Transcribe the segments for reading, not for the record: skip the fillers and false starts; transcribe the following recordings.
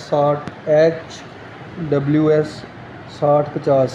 60HWS 6050۔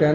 10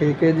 6 kg